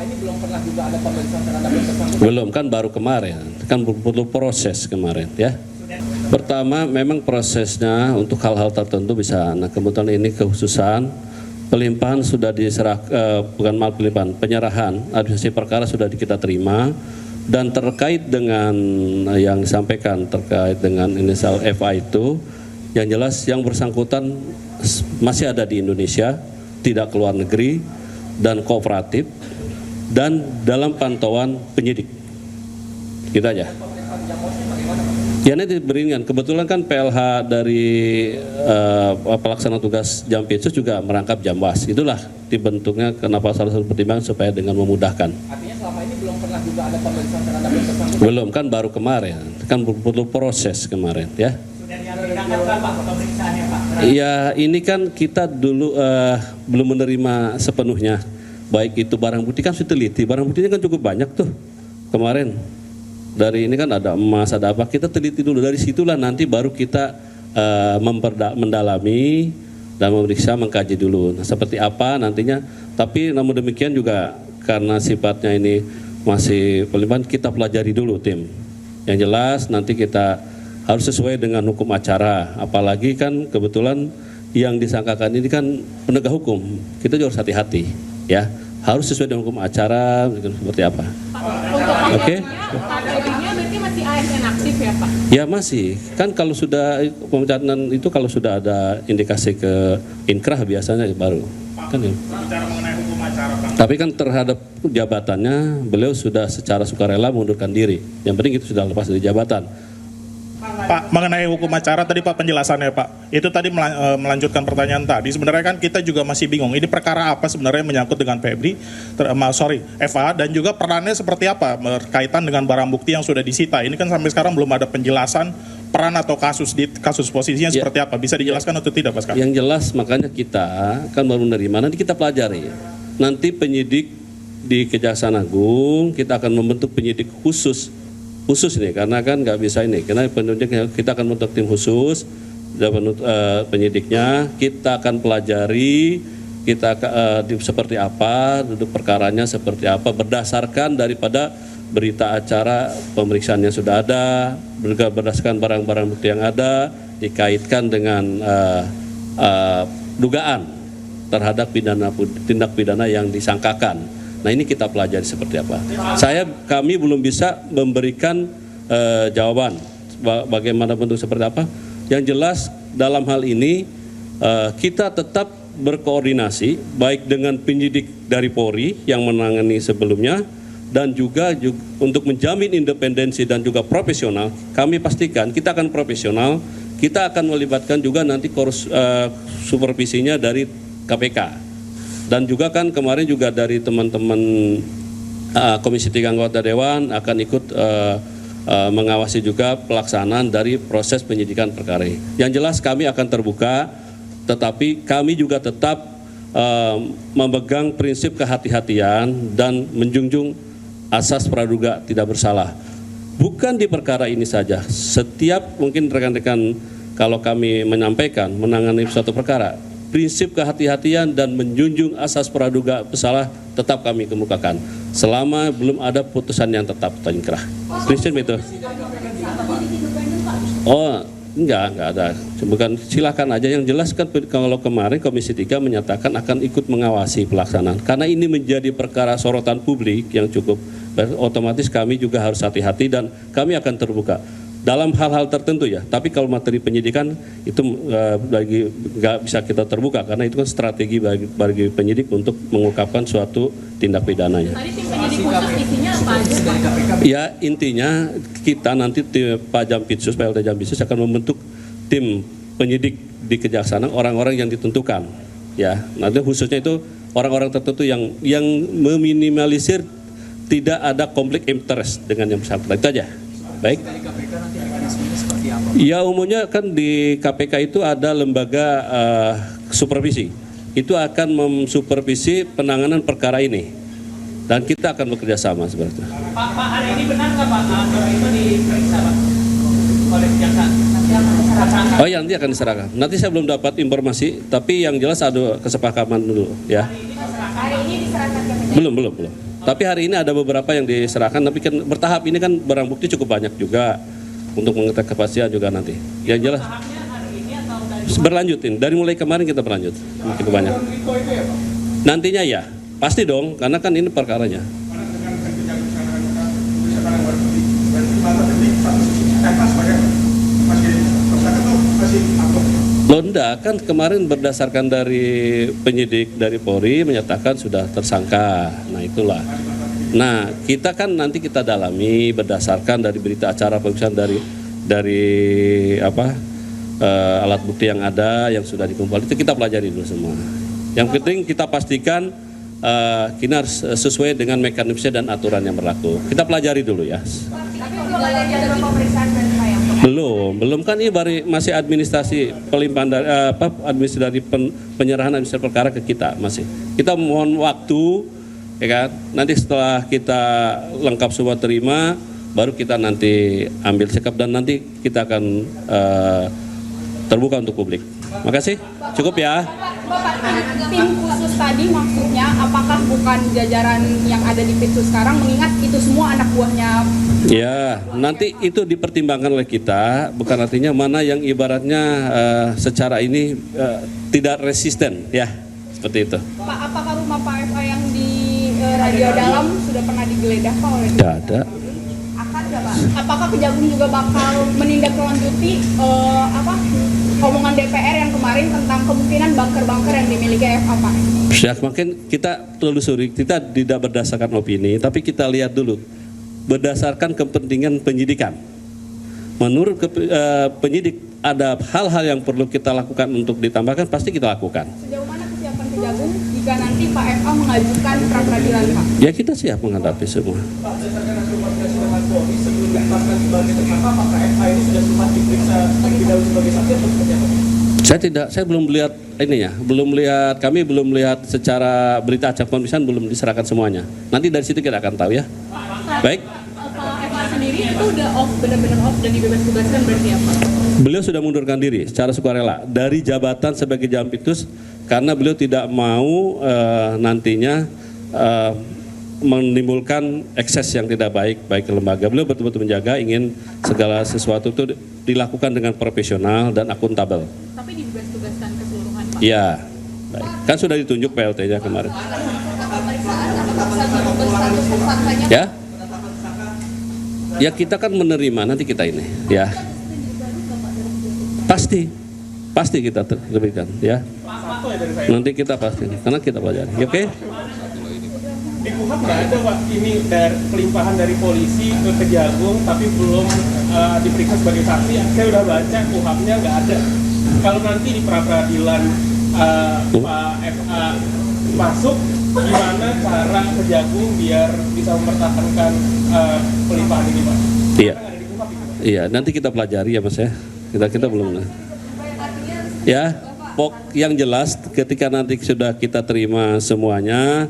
ini belum pernah juga ada pemeriksaan terhadap yang bersangkutan? Belum, kan baru kemarin, kan perlu proses kemarin ya. Pertama memang prosesnya untuk hal-hal tertentu bisa, nah kebetulan ini kekhususan pelimpahan sudah diserah, bukan mal pelimpahan, penyerahan administrasi perkara sudah kita terima, dan terkait dengan yang disampaikan terkait dengan inisial FA itu, yang jelas yang bersangkutan masih ada di Indonesia, tidak keluar negeri dan kooperatif dan dalam pantauan penyidik. Gitu aja. Ya nanti beringan. Kebetulan kan PLH dari pelaksana tugas Jampitsus juga merangkap Jamwas. Itulah dibentuknya kenapa salah satu pertimbangan supaya dengan memudahkan. Artinya selama ini belum pernah juga ada pemeriksaan terhadap yang bersangkutan? Belum, kan baru kemarin. Kan perlu proses kemarin ya. Sudah dilakukan berapa pemeriksaannya Pak? Ya ini kan kita dulu belum menerima sepenuhnya. Baik itu barang bukti kan sudah teliti. Barang buktinya kan cukup banyak tuh kemarin. Dari ini kan ada emas, ada apa, kita teliti dulu. Dari situlah nanti baru kita mendalami dan memeriksa, mengkaji dulu. Nah, seperti apa nantinya. Tapi namun demikian juga karena sifatnya ini masih pelimpahan, kita pelajari dulu tim. Yang jelas nanti kita harus sesuai dengan hukum acara. Apalagi kan kebetulan yang disangkakan ini kan penegak hukum. Kita juga harus hati-hati ya. Harus sesuai dengan hukum acara seperti apa. Oke. Ini berarti masih ASN aktif ya Pak? Ya masih. Kan kalau sudah pemecatan itu kalau sudah ada indikasi ke inkrah biasanya baru. Kan ya. Bicara mengenai hukum acara, Bang. Tapi kan terhadap jabatannya beliau sudah secara sukarela mengundurkan diri. Yang penting itu sudah lepas dari jabatan. Pak, mengenai hukum acara tadi Pak penjelasannya Pak, itu tadi melanjutkan pertanyaan tadi. Sebenarnya kan kita juga masih bingung, ini perkara apa sebenarnya menyangkut dengan Febri, FA, dan juga perannya seperti apa berkaitan dengan barang bukti yang sudah disita. Ini kan sampai sekarang belum ada penjelasan peran atau kasus posisinya seperti apa. Bisa dijelaskan atau tidak Pak? Yang jelas makanya kita kan baru menerima, nanti kita pelajari. Nanti penyidik di Kejaksaan Agung, kita akan membentuk penyidik khusus nih, karena kan nggak bisa ini, karena kita akan membentuk tim khusus, penyidiknya, kita akan pelajari, kita seperti apa, duduk perkaranya seperti apa, berdasarkan daripada berita acara pemeriksaan yang sudah ada, berdasarkan barang-barang bukti yang ada, dikaitkan dengan dugaan terhadap tindak pidana yang disangkakan. Nah ini kita pelajari seperti apa. Kami belum bisa memberikan jawaban bagaimana bentuk seperti apa. Yang jelas dalam hal ini kita tetap berkoordinasi baik dengan penyidik dari Polri yang menangani sebelumnya dan juga untuk menjamin independensi dan juga profesional. Kami pastikan kita akan profesional. Kita akan melibatkan juga nanti supervisinya dari KPK. Dan juga kan kemarin juga dari teman-teman Komisi 3 anggota Dewan akan ikut mengawasi juga pelaksanaan dari proses penyidikan perkara ini. Yang jelas kami akan terbuka, tetapi kami juga tetap memegang prinsip kehati-hatian dan menjunjung asas praduga tidak bersalah. Bukan di perkara ini saja, setiap mungkin rekan-rekan kalau kami menyampaikan menangani suatu perkara, prinsip kehati-hatian dan menjunjung asas praduga bersalah tetap kami kemukakan selama belum ada putusan yang tetap atau inkrah. Prinsip itu. Oh, enggak ada. Bukan, silakan aja. Yang jelas kan kalau kemarin Komisi 3 menyatakan akan ikut mengawasi pelaksanaan. Karena ini menjadi perkara sorotan publik yang cukup, otomatis kami juga harus hati-hati dan kami akan terbuka dalam hal-hal tertentu ya, tapi kalau materi penyidikan itu bagi nggak bisa kita terbuka karena itu kan strategi bagi penyidik untuk mengungkapkan suatu tindak pidananya. Tadi tim penyidik khusus isinya apa aja? Ya intinya kita nanti Pak Jampitsus, PLT Jampitsus akan membentuk tim penyidik di Kejaksaan, orang-orang yang ditentukan ya. Nanti khususnya itu orang-orang tertentu yang meminimalisir tidak ada konflik interest dengan yang bersangkutan. Itu aja. Baik. Ya umumnya kan di KPK itu ada lembaga supervisi. Itu akan mensupervisi penanganan perkara ini. Dan kita akan bekerja sama seperti itu. Pak, hari ini benar nggak Pak? Itu diperiksa Pak oleh kejaksaan. Oh ya nanti akan diserahkan. Nanti saya belum dapat informasi, tapi yang jelas ada kesepakaman dulu ya. Hari ini diserahkan ke Belum. Tapi hari ini ada beberapa yang diserahkan, tapi kan bertahap. Ini kan barang bukti cukup banyak juga untuk mengetahui kepastian juga nanti. Yang jelas Tahapnya hari ini atau dari berlanjutin. Dari mulai kemarin kita berlanjut cukup banyak. Nantinya ya, pasti dong, karena kan ini perkaranya. Londa kan kemarin berdasarkan dari penyidik dari Polri menyatakan sudah tersangka. Nah itulah. Nah kita kan nanti kita dalami berdasarkan dari berita acara pemeriksaan dari alat bukti yang ada yang sudah dikumpul itu kita pelajari dulu semua. Yang penting kita pastikan kita harus sesuai dengan mekanisme dan aturan yang berlaku. Kita pelajari dulu ya. Tapi belum ada jadwal pemeriksaan dan saya. Belum kan ini baru masih administrasi pelimpahan dari administrasi penyerahan administrasi perkara ke kita masih. Kita mohon waktu, ya kan? Nanti setelah kita lengkap semua terima, baru kita nanti ambil sikap dan nanti kita akan terbuka untuk publik. Makasih, cukup ya. Bapak, tim khusus tadi maksudnya apakah bukan jajaran yang ada di Pitsu sekarang mengingat itu semua anak buahnya? Ya, nanti itu dipertimbangkan oleh kita, bukan artinya mana yang ibaratnya secara ini tidak resisten, ya, seperti itu. Pak, apakah rumah Pak FA yang di radio dalam sudah pernah digeledah Pak oleh? Tidak ada. Akan nggak Pak? Apakah Kejagung juga bakal menindaklanjuti omongan DPR yang kemarin tentang kemungkinan bunker-bunker yang dimiliki FA Pak? Ya, makin kita telusuri, kita tidak berdasarkan opini, tapi kita lihat dulu berdasarkan kepentingan penyidikan. Menurut penyidik ada hal-hal yang perlu kita lakukan untuk ditambahkan, pasti kita lakukan. Sejauh mana kesiapan Kejagung jika nanti Pak FA mengajukan pra peradilan Pak? Ya kita siap menghadapi semua. Pak, berdasarkan hasil koordinasi dengan Polri sebelum ditetapkan sebagai tersangka, apakah FA ini sudah sempat diperiksa terlebih dahulu sebagai saksi atau seperti apa? Saya belum melihat ininya, kami belum melihat secara berita acara pemeriksaan belum diserahkan semuanya. Nanti dari situ kita akan tahu ya. Baik. Pak FA sendiri itu udah off, benar-benar off dan dibebas tugaskan berarti apa? Beliau sudah mundurkan diri secara sukarela dari jabatan sebagai Jampitsus karena beliau tidak mau nantinya menimbulkan ekses yang tidak baik ke lembaga. Beliau betul-betul menjaga ingin segala sesuatu itu dilakukan dengan profesional dan akuntabel. Tapi dibebas tugaskan keseluruhan Pak? Iya, baik. Kan sudah ditunjuk PLT-nya kemarin. Ya? Ya kita kan menerima, nanti kita ini, ya. Pasti kita terbitkan, ya. Nanti kita pasti, karena kita pelajari, oke? Di KUHAP nggak ada Pak, ini dari pelimpahan dari polisi ke Kejagung tapi belum diperiksa sebagai saksi. Saya udah baca KUHAP-nya nggak ada. Kalau nanti di pra peradilan Pak FA masuk, gimana cara Kejagung biar bisa mempertahankan pelimpahan ini Pak? Iya. Karena ada di KUHAP itu, Pak. Iya, nanti kita pelajari ya Mas ya. Kita belum. Ya, yang jelas ketika nanti sudah kita terima semuanya,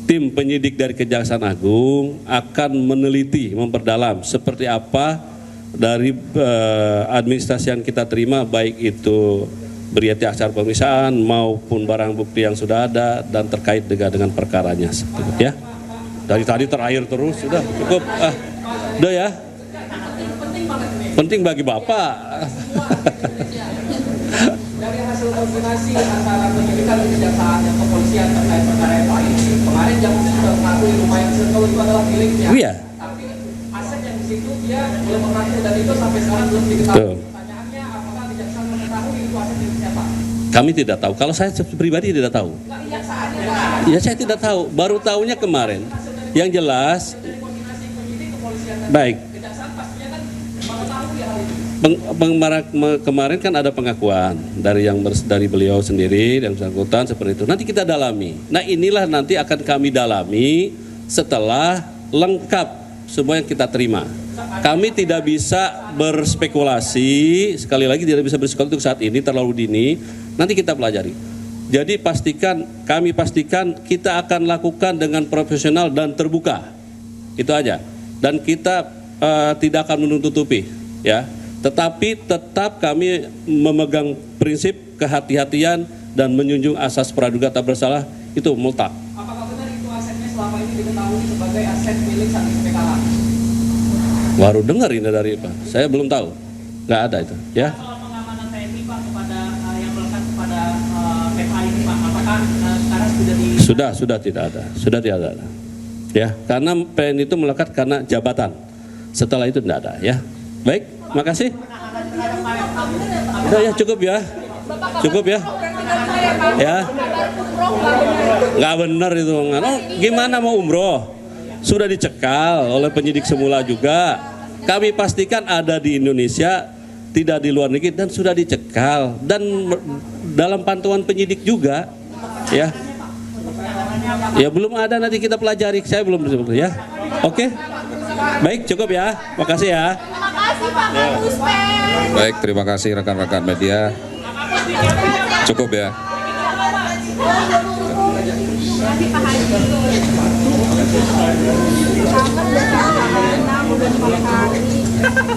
tim penyidik dari Kejaksaan Agung akan meneliti, memperdalam seperti apa dari administrasi yang kita terima, baik itu berita acara pemeriksaan maupun barang bukti yang sudah ada dan terkait dengan perkaranya, seperti ya. Dari tadi terakhir terus sudah cukup, udah ya. Penting bagi Bapak. Dari hasil koordinasi antara penyidikan dan kejaksaan dan kepolisian terkait perkara FA ini, kemarin Jampit sudah mengakui rumah yang Circle itu adalah miliknya. Iya. Tapi aset yang di situ dia belum mengaku dan itu sampai sekarang belum diketahui. Tuh. Pertanyaannya, apakah kejaksaan mengetahui itu aset milik siapa? Kami tidak tahu. Kalau saya pribadi tidak tahu. Enggak, kejaksaannya Pak. Ya saya tidak tahu. Baru tahunya kemarin. Yang jelas, Dari koordinasi penyidik kepolisian dan baik. kejaksaan pastinya kan mengetahui hal itu. Kemarin kan ada pengakuan dari beliau sendiri yang bersangkutan seperti itu. Nanti kita dalami. Nah inilah nanti akan kami dalami setelah lengkap semua yang kita terima. Kami tidak bisa berspekulasi, sekali lagi tidak bisa berspekulasi untuk saat ini terlalu dini. Nanti kita pelajari. Jadi kami pastikan kita akan lakukan dengan profesional dan terbuka. Itu aja. Dan kita tidak akan menutupi, ya. Tetapi tetap kami memegang prinsip kehati-hatian dan menjunjung asas praduga tak bersalah, itu mutlak. Apakah benar itu asetnya selama ini diketahui sebagai aset milik Saksi PKH. Baru dengar ini dari Pak. Saya belum tahu. Nggak ada itu. Ya. Soal pengamanan TNI Pak kepada yang melekat kepada PKH ini Pak, apakah sekarang sudah Tidak ada. Sudah tidak ada. Ya, karena PNI itu melekat karena jabatan. Setelah itu tidak ada. Ya. Baik, makasih. Udah ya, cukup ya. Cukup ya. Ya. Nggak benar itu. Oh, gimana mau umroh? Sudah dicekal oleh penyidik semula juga. Kami pastikan ada di Indonesia, tidak di luar negeri, dan sudah dicekal. Dan dalam pantauan penyidik juga. Ya. Ya belum ada, nanti kita pelajari. Saya belum ya. Oke. Baik, cukup ya. Makasih ya. Terima kasih Pak Kapuspen. Baik, terima kasih rekan-rekan media. Cukup ya. Terima kasih Pak Haji. Sangat udah 6 bulan 4 hari.